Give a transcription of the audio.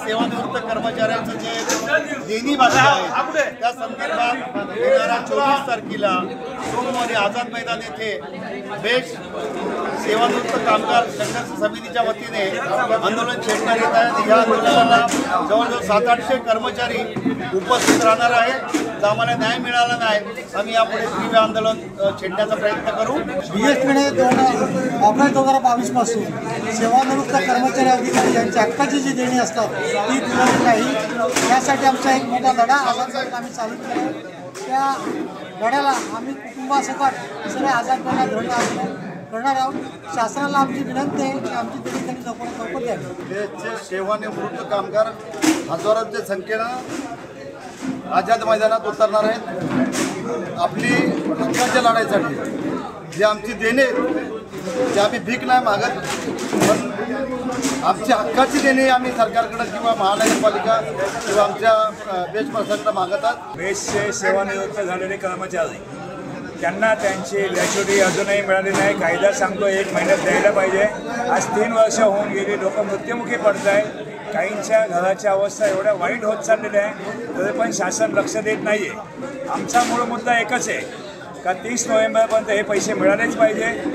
सेवानिवृत्त कर्मचाऱ्यांचं जे देणी बाकी आहे त्या संदर्भात येणाऱ्या 24 तारखेला सोमवारी आझाद मैदान येथे बेस्ट सेवानिवृत्त कामगार संघर्ष समितीच्या वतीने आंदोलन छेडण्यात येत आहे। या आंदोलनाला जवळजवळ 700-800 कर्मचारी उपस्थित राहणार आहेत। जर आम्हाला न्याय मिळाला नाही आम्ही यापुढे तीव्र आंदोलन छेडण्याचा प्रयत्न करू। बीएसपीने ऑगस्ट 2022 पासून सेवानिवृत्त कर्मचारी अधिकारी यांच्या हक्काची जी देणी असतात ती दिलेली नाही। यासाठी आमचा एक मोठा लढा आझाद आम्ही चालू केला। त्या लढ्याला आम्ही कुटुंबासकट सगळे आझाद धरणे करणार आहोत। शासनाला आमची विनंती आहे की आमची देणी त्यांनी लवकरात द्यावी। देशचे सेवानिवृत्त कामगार हजारोंच्या संख्येनं आझाद मैदानात उतरणार आहेत आपली हक्काच्या लढाईसाठी। जे आमची देणे जे आम्ही भीक नाही मागत, पण आमची हक्काची देणे आम्ही सरकारकडे किंवा महानगरपालिका किंवा आमच्या बेस्ट प्रशासनाला मागतात। बेस्टचे सेवानिवृत्त झालेले कर्मचारी त्यांना त्यांची ग्रॅच्युटी अजूनही मिळाली नाही। कायदा सांगतो 1 महिन्यात द्यायला पाहिजे। आज 3 वर्ष होऊन गेली, लोक मृत्युमुखी पडत आहे। काहींच्या घराच्या अवस्था एवढ्या वाईट होत चाललेल्या आहे तरी पण शासन लक्ष देत नाही आहे। आमचा मूळ मुद्दा एकच आहे का 30 नोव्हेंबरपर्यंत हे पैसे मिळालेच पाहिजे।